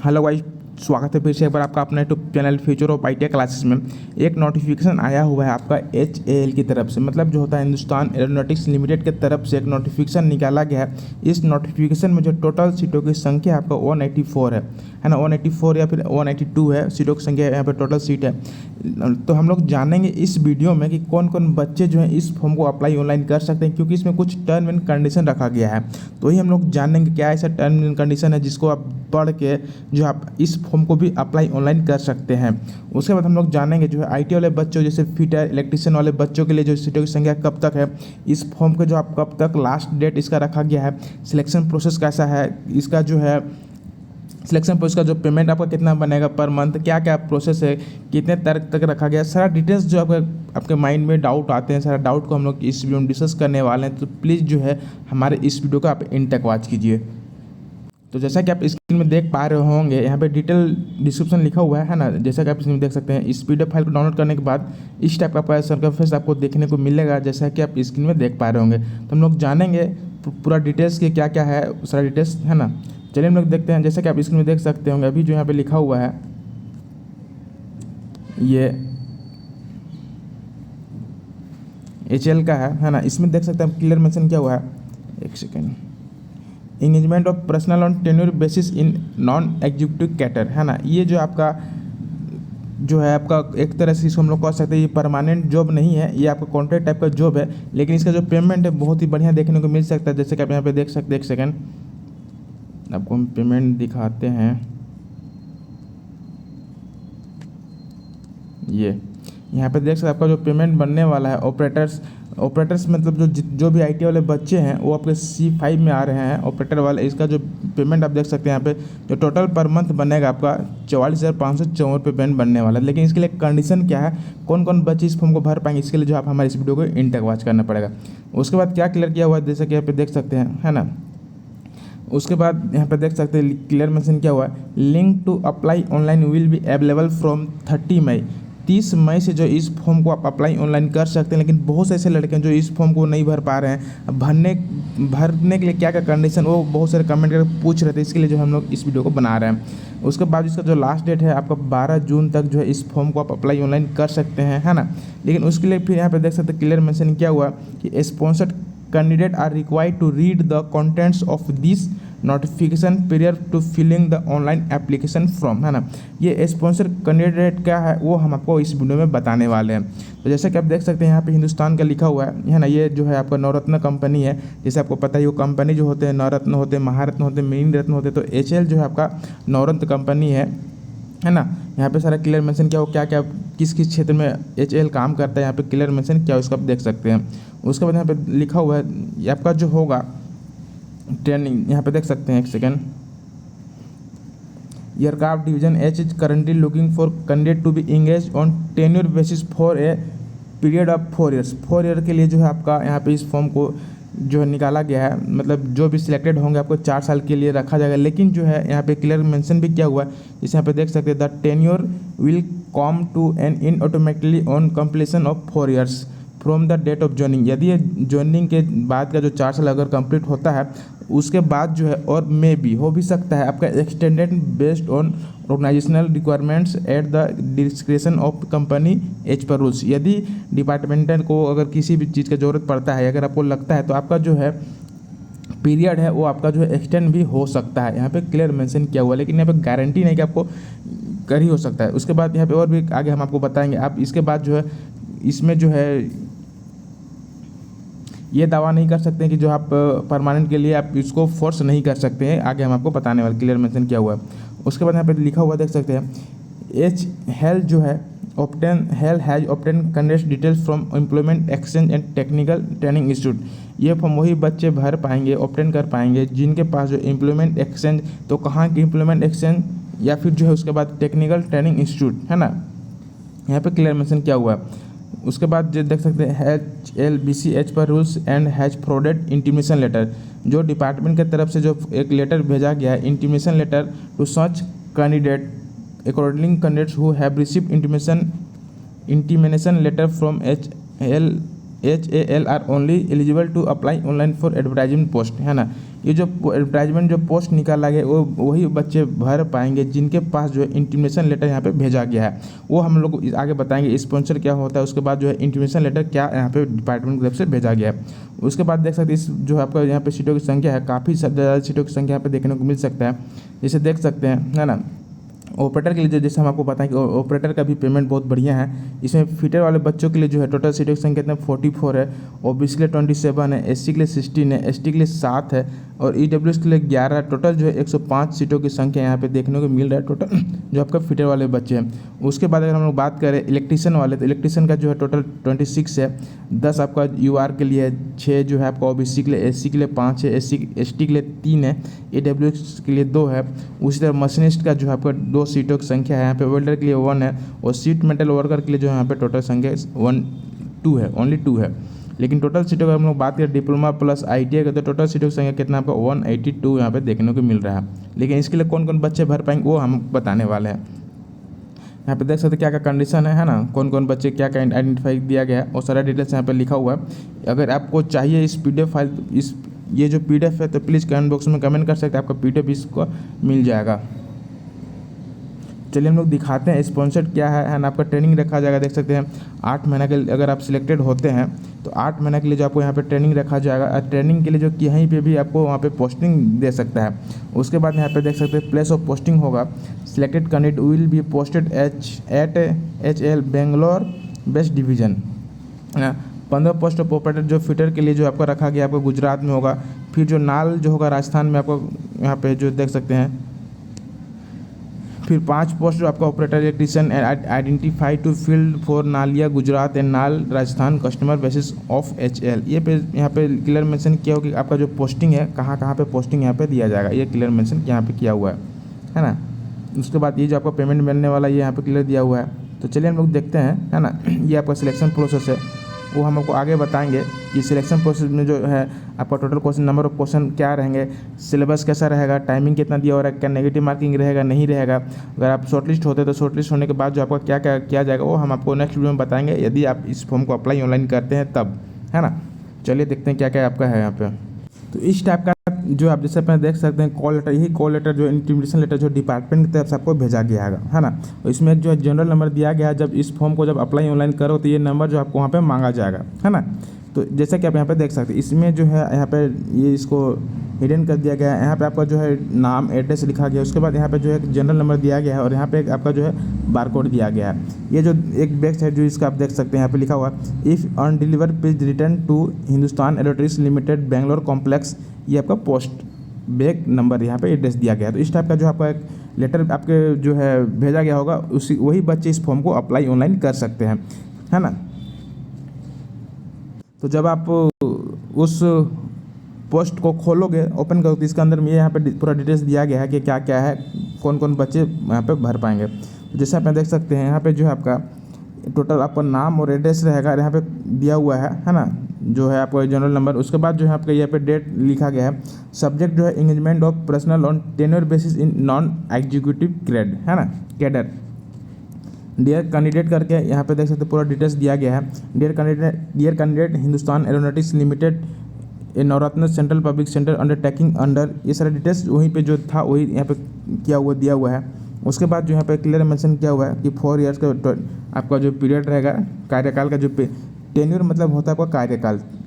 Hello guys, स्वागत है फिर से एक बार आपका अपना YouTube channel future of IT classes में। एक नोटिफिकेशन आया हुआ है आपका HAL की तरफ से, मतलब जो होता है हिंदुस्तान एरोनॉटिक्स लिमिटेड की तरफ से एक नोटिफिकेशन निकाला गया है। इस नोटिफिकेशन में जो टोटल सीटों की संख्या आपका 184 है ना, 184 या फिर 182 है सीटों की संख्या, यहाँ पे टोटल सीट है। तो हम लोग जानेंगे इस वीडियो में कि कौन कौन बच्चे जो हैं इस फॉर्म को अप्लाई ऑनलाइन कर सकते हैं, क्योंकि इसमें कुछ टर्म एंड कंडीशन रखा गया है। तो ही हम लोग जानेंगे क्या ऐसा टर्म एंड कंडीशन है जिसको आप पढ़ के जो आप इस फॉर्म को भी अप्लाई ऑनलाइन कर सकते हैं। उसके बाद हम लोग जानेंगे जो है IT वाले बच्चों जैसे फिटर इलेक्ट्रिशियन वाले बच्चों के लिए जो सीटों की संख्या कब तक है, इस फॉर्म के जो आप कब तक लास्ट डेट इसका रखा गया है, सिलेक्शन प्रोसेस कैसा है, इसका जो है सिलेक्शन प्रोसेस का जो पेमेंट आपका कितना बनेगा पर मंथ, क्या क्या प्रोसेस है, कितने तारीख तक रखा गया, सारा डिटेल्स जो आपके माइंड में डाउट आते हैं, सारा डाउट को हम लोग इस वीडियो में डिस्कस करने वाले हैं। तो प्लीज़ जो है हमारे इस वीडियो को आप इन तक वॉच कीजिए। तो जैसा कि आप स्क्रीन में देख पा रहे होंगे, यहाँ पे डिटेल डिस्क्रिप्शन लिखा हुआ है ना, जैसा कि आप इसमें देख सकते हैं। इस PDF फाइल को डाउनलोड करने के बाद इस टाइप का सर्कफेस आपको देखने को मिलेगा, जैसा कि आप स्क्रीन में देख पा रहे होंगे। तो हम लोग जानेंगे पूरा डिटेल्स के क्या क्या है, सारा डिटेल्स है ना। चलिए हम लोग देखते हैं। जैसा कि आप स्क्रीन में देख सकते होंगे, अभी जो यहाँ पे लिखा हुआ है ये HL का है ना। इसमें देख सकते हैं क्लियर मेंशन किया हुआ है, एक second, engagement of personnel on tenure basis in non executive cadre है ना। ये जो आपका जो है आपका एक तरह से इसको हम लोग कह सकते हैं ये परमानेंट जॉब नहीं है, ये आपका कॉन्ट्रैक्ट टाइप का जॉब है, लेकिन इसका जो पेमेंट है बहुत ही बढ़िया देखने को मिल सकता है। जैसे कि आप यहाँ पे देख सकते हैं, एक सेकेंड आपको हम पेमेंट दिखाते हैं। ये यहाँ पे देख सकते हैं आपका जो पेमेंट बनने वाला है, ऑपरेटर्स मतलब जो भी IT वाले बच्चे हैं वो आपके C5 में आ रहे हैं ऑपरेटर वाले। इसका जो पेमेंट आप देख सकते हैं यहाँ पे जो टोटल पर मंथ बनेगा आपका 44,554 पेमेंट बनने वाला है। लेकिन इसके लिए कंडीशन क्या है, कौन कौन बच्चे इस फॉर्म को भर पाएंगे, इसके लिए जो आप हमारे इस वीडियो को इन तक वॉच करना पड़ेगा। उसके बाद क्या क्लियर किया हुआ है, जैसा कि यहाँ पे देख सकते हैं है ना। उसके बाद यहाँ पे देख सकते हैं क्लियर मेंशन किया हुआ है, link to apply online will be available from 30 May. 30 मई से जो इस फॉर्म को आप अप्लाई ऑनलाइन कर सकते हैं। लेकिन बहुत से ऐसे लड़के हैं जो इस फॉर्म को नहीं भर पा रहे हैं। भरने के लिए क्या क्या कंडीशन, वो बहुत सारे कमेंट करके पूछ रहे थे, इसके लिए जो हम लोग इस वीडियो को बना रहे हैं। उसके बाद इसका जो लास्ट डेट है आपका 12 जून तक जो है इस फॉर्म को आप अप्लाई ऑनलाइन कर सकते हैं है ना। लेकिन उसके लिए फिर यहाँ पे देख सकते हैं क्लियर मेंशन किया हुआ कि sponsored candidate are required to read the contents of this notification period to filling the online application form है ना। ये स्पॉन्सर कैंडिडेट क्या है वो हम आपको इस वीडियो में बताने वाले हैं। तो जैसे कि आप देख सकते हैं यहाँ पे हिंदुस्तान का लिखा हुआ है ना। ये जो है आपका नवरत्न कंपनी है, जैसे आपको पता है वो कंपनी जो होते हैं नवरत्न होते हैं, महारत्न होते हैं, मिनी रत्न होते हैं। तो HL जो है आपका नवरत्न कंपनी है ना। यहाँ पे सारा क्लियर मेंशन किया हो क्या क्या किस किस क्षेत्र में HL काम करता है, यहाँ पे क्लियर मेंशन किया उसको आप देख सकते हैं। उसके बाद यहाँ पे लिखा हुआ है आपका जो होगा ट्रेनिंग, यहाँ पे देख सकते हैं, एक second, aircraft division H is currently looking for candidate to be engage on tenure basis for a period of 4 years. 4 year के लिए जो है आपका यहाँ पे इस फॉर्म को जो है निकाला गया है, मतलब जो भी सिलेक्टेड होंगे आपको 4 साल के लिए रखा जाएगा। लेकिन जो है यहाँ पे क्लियर मेंशन भी किया हुआ है, जैसे यहाँ पे देख सकते हैं the tenure will come to an end automatically on completion of 4 years from the date of joining. यदि ये ज्वाइनिंग के बाद का जो 4 साल अगर कंप्लीट होता है उसके बाद जो है, और मे भी हो भी सकता है आपका extended based on organizational requirements at the description of company as per rules. यदि डिपार्टमेंटल को अगर किसी भी चीज़ का ज़रूरत पड़ता है, अगर आपको लगता है तो आपका जो है पीरियड है वो आपका जो है एक्सटेंड भी हो सकता है। यहाँ पे क्लियर मेंशन किया हुआ है, लेकिन यहाँ पे गारंटी नहीं कि आपको कर ही हो सकता है। उसके बाद यहाँ पे और भी आगे हम आपको बताएंगे। आप इसके बाद जो है इसमें जो है ये दावा नहीं कर सकते हैं कि जो आप परमानेंट के लिए आप इसको फोर्स नहीं कर सकते हैं, आगे हम आपको बताने वाले, क्लियर मेंशन किया हुआ है। उसके बाद यहाँ पे लिखा हुआ देख सकते हैं HL जो है HL has obtain candidate details from employment exchange and technical training institute. ये फॉर्म वही बच्चे भर पाएंगे, ऑब्टेन कर पाएंगे जिनके पास जो एम्प्लॉयमेंट एक्सचेंज, तो कहाँ की एम्प्लॉयमेंट एक्सचेंज या फिर जो है उसके बाद टेक्निकल ट्रेनिंग इंस्टीट्यूट है ना, यहाँ पे क्लियर मेंशन किया हुआ है। उसके बाद जो देख सकते हैं HLBCH पर rules and has forwarded intimation letter, जो डिपार्टमेंट की तरफ से जो एक लेटर भेजा गया है, intimation letter to such candidate candidates who have received intimation letter from HL HAL are only eligible to apply online for advertisement post, है ना। ये जो एडवर्टाइजमेंट जो पोस्ट निकाला गया वो वही बच्चे भर पाएंगे जिनके पास जो है इंटीमेशन लेटर यहाँ पे भेजा गया है। वो हम लोग आगे बताएंगे स्पॉन्सर क्या होता है, उसके बाद जो है इंटीमेशन लेटर क्या यहाँ पे डिपार्टमेंट की तरफ से भेजा गया है। उसके बाद देख सकते हैं इस जो आपका यहाँ पे सीटों की संख्या है, काफ़ी ज़्यादा सीटों की संख्या यहाँ पे देखने को मिल सकता है। जैसे देख सकते हैं, है ना। ऑपरेटर के लिए जैसे हम आपको बताएं कि ऑपरेटर का भी पेमेंट बहुत बढ़िया है। इसमें फिटर वाले बच्चों के लिए जो है टोटल सीटों की संख्या कितना 44 है, ओबीसी के लिए 27 है, एससी के लिए 16 है, एसटी के लिए 7 है और ईडब्ल्यूएस के लिए 11 है। टोटल जो है 105 सीटों की संख्या यहाँ पे देखने को मिल रहा है टोटल जो आपका फिटर वाले बच्चे हैं। उसके बाद अगर हम लोग बात करें इलेक्ट्रीशियन वाले, तो इलेक्ट्रीशियन का जो है टोटल 26 है, 10 आपका यूआर के लिए है, 6 जो है आपका ओबीसी के लिए, एससी के लिए 5 है, एसटी के लिए 3 है, ईडब्ल्यूएस के लिए 2 है। उसी तरह मशीनिस्ट का जो है आपका 2 सीटों की संख्या है, यहाँ पे वेल्डर के लिए 1 है और सीट मेटल वर्कर के लिए जो है यहाँ पे टोटल संख्या 2 है, ओनली 2 है। लेकिन टोटल सीटों का हम लोग बात करें डिप्लोमा प्लस आईटीआई का, तो टोटल सीटों की संख्या कितना आपको 182 यहाँ पे देखने को मिल रहा है। लेकिन इसके लिए कौन कौन बच्चे भर पाएंगे वो हम बताने वाले हैं। यहाँ पे देख सकते हैं क्या क्या कंडीशन है ना, कौन कौन बच्चे क्या क्या आइडेंटिफाई दिया गया है और सारा डिटेल्स यहाँ पे लिखा हुआ है। अगर आपको चाहिए इस PDF फाइल, इस ये जो PDF है, तो प्लीज़ कमेंट बॉक्स में कमेंट कर सकते हैं, आपका PDF इसको मिल जाएगा। चलिए हम लोग दिखाते हैं स्पॉन्सर्ड क्या है ना। आपका ट्रेनिंग रखा जाएगा, देख सकते हैं 8 महीने के अगर आप सिलेक्टेड होते हैं तो 8 महीने के लिए जो आपको यहाँ पे ट्रेनिंग रखा जाएगा। ट्रेनिंग के लिए जो कहीं पे भी आपको वहाँ पे पोस्टिंग दे सकता है। उसके बाद यहाँ पे देख सकते हैं प्लेस ऑफ पोस्टिंग होगा, selected candidate will be posted at HL Bangalore west division. 15 post of operator जो फिटर के लिए जो आपका रखा गया आपको गुजरात में होगा। फिर जो नाल जो होगा राजस्थान में आपको यहाँ पे जो देख सकते हैं। फिर 5 पोस्ट जो आपका operator electrician identify to field for Naliya Gujarat and Nal Rajasthan customer basis of HL। ये पे यहाँ पे क्लियर मेंशन किया हो कि आपका जो पोस्टिंग है कहाँ पे पोस्टिंग यहाँ पे दिया जाएगा, ये क्लियर मेंशन यहाँ पे किया हुआ है ना। उसके बाद ये जो आपका पेमेंट मिलने वाला ये यहाँ पे क्लियर दिया हुआ है। तो चलिए हम लोग देखते हैं, है ना। ये आपका सिलेक्शन प्रोसेस है, वो हम आपको आगे बताएंगे कि सिलेक्शन प्रोसेस में जो है आपका total question number of question क्या रहेंगे, सिलेबस कैसा रहेगा, टाइमिंग कितना दिया हो रहा है, क्या नेगेटिव मार्किंग रहेगा नहीं रहेगा। अगर आप शॉर्टलिस्ट होते तो शॉर्टलिस्ट होने के बाद जो आपका क्या क्या किया जाएगा वो हम आपको नेक्स्ट वीडियो में बताएंगे, यदि आप इस फॉर्म को अप्लाई ऑनलाइन करते हैं तब, है ना। चलिए देखते हैं क्या क्या आपका है यहाँ पे। तो इस टाइप का जो आप जैसे अपने देख सकते हैं कॉल लेटर, यही कॉल लेटर जो इंटीमेशन लेटर जो डिपार्टमेंट की तरफ से आपको भेजा गया है ना। और इसमें एक जो है जनरल नंबर दिया गया है, जब इस फॉर्म को जब अप्लाई ऑनलाइन करो तो ये नंबर जो आपको वहाँ पे मांगा जाएगा, है ना। तो जैसा कि आप यहाँ पे देख सकते हैं इसमें जो है यहाँ पे ये इसको हिडन कर दिया गया है। यहाँ पे आपका जो है नाम एड्रेस लिखा गया है, उसके बाद यहाँ पे जो है जनरल नंबर दिया गया है और यहाँ पे आपका जो है बारकोड दिया गया है। ये जो एक बैक साइड जो इसका आप देख सकते हैं यहाँ पे लिखा हुआ है if undeliver please return to Hindustan Aeronautics limited Bangalore complex. ये आपका पोस्ट बैग नंबर यहाँ पे एड्रेस दिया गया है। तो इस टाइप का जो आपका एक लेटर आपके जो है भेजा गया होगा, उसी वही बच्चे इस फॉर्म को अप्लाई ऑनलाइन कर सकते हैं, है ना। तो जब आप उस पोस्ट को खोलोगे, ओपन करोगे, तो इसके अंदर में यहाँ पे पूरा डिटेल्स दिया गया है कि क्या क्या है, कौन कौन बच्चे यहाँ पे भर पाएंगे। तो जैसे आप देख सकते हैं यहाँ पे जो है आपका टोटल आपका नाम और एड्रेस रहेगा, यहाँ पे दिया हुआ है ना, जो है आपका जनरल नंबर। उसके बाद जो है आपका यहाँ पे डेट लिखा गया है। सब्जेक्ट जो है engagement of personnel on tenure basis in non executive grade, है ना, कैडर। डियर कैंडिडेट करके यहाँ पे देख सकते हैं पूरा डिटेल्स दिया गया है। Dear candidate Hindustan aeronautics limited a Navratna central public centre undertaking under, ये सारे डिटेल्स वहीं पे जो था वही यहाँ पे किया हुआ दिया हुआ है। उसके बाद जो यहाँ पे क्लियर मेंशन किया हुआ है कि 4 ईयर्स का आपका जो पीरियड रहेगा, कार्यकाल का जो टेन्योर मतलब होता है आपका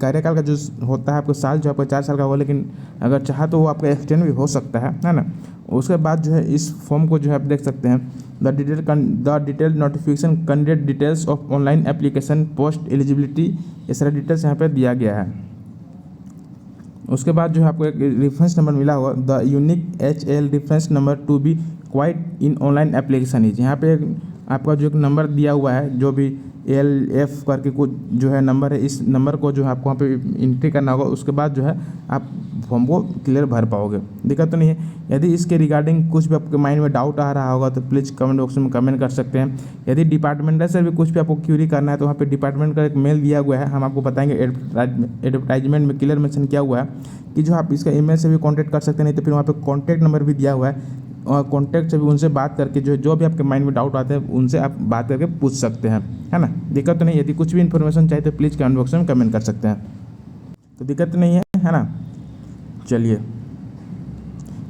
कार्यकाल का जो होता है आपको साल जो आपका 4 साल का होगा, लेकिन अगर चाहा तो वो आपका एक्सटेंड भी हो सकता है ना। उसके बाद जो है इस फॉर्म को जो है आप देख सकते हैं the detail notification candidate details of online application post eligibility, ये सारे डिटेल्स यहाँ पे दिया गया है। उसके बाद जो है आपको एक रेफरेंस नंबर मिला होगा, the unique HL reference number to be quoted in online application is. यहाँ पे आपका जो एक नंबर दिया हुआ है, जो भी LF करके कुछ जो है नंबर है, इस नंबर को जो है आपको वहाँ पे एंट्री करना होगा। उसके बाद जो है आप फॉर्म को क्लियर भर पाओगे, दिक्कत तो नहीं है। यदि इसके रिगार्डिंग कुछ भी आपके माइंड में डाउट आ रहा होगा तो प्लीज़ कमेंट बॉक्स में कमेंट कर सकते हैं। यदि डिपार्टमेंटल से भी कुछ भी आपको क्यूरी करना है तो वहाँ पे डिपार्टमेंट का एक मेल दिया हुआ है, हम आपको बताएंगे। एडवर्टाइजमेंट में क्लियर मेंशन किया हुआ है कि जो आप इसका ईमेल से भी कांटेक्ट कर सकते हैं, नहीं तो फिर वहाँ पे कांटेक्ट नंबर भी दिया हुआ है, कॉन्टैक्ट से भी उनसे बात करके जो भी आपके माइंड में डाउट आते हैं उनसे आप बात करके पूछ सकते हैं, है ना। दिक्कत तो नहीं, यदि कुछ भी इन्फॉर्मेशन चाहिए तो प्लीज़ कमेंट बॉक्स में कमेंट कर सकते हैं, तो दिक्कत नहीं है ना। चलिए,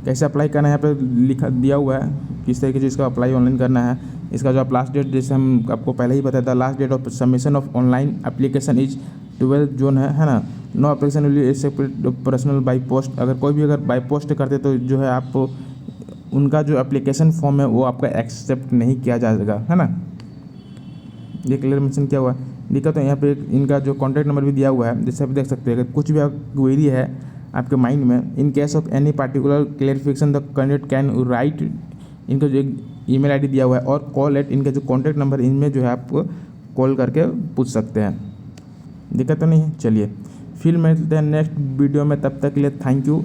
कैसे अप्लाई करना है यहाँ पे लिखा दिया हुआ है, किस तरीके से इसका अप्लाई ऑनलाइन करना है। इसका जो आप लास्ट डेट, जैसे हम आपको पहले ही बताया था, last date of submission of online application is 12 June है ना। No application will accept personal by post. अगर बाई पोस्ट करते तो जो है आप उनका जो एप्लीकेशन फॉर्म है वो आपका एक्सेप्ट नहीं किया जाएगा, है ना। ये क्लियर मेंशन किया हुआ है। दिक्कत है यहाँ पे इनका जो कॉन्टैक्ट नंबर भी दिया हुआ है, जैसे आप देख सकते हैं। अगर कुछ भी क्वेरी है आपके माइंड में, in case of any particular clarification the candidate can write, इनका जो एक ईमेल आईडी दिया हुआ है, और कॉल एट, इनका जो कॉन्टैक्ट नंबर, इनमें जो है आप कॉल करके पूछ सकते हैं। दिक्कत तो नहीं है। चलिए फिर मिलते हैं नेक्स्ट वीडियो में, तब तक के लिए थैंक यू।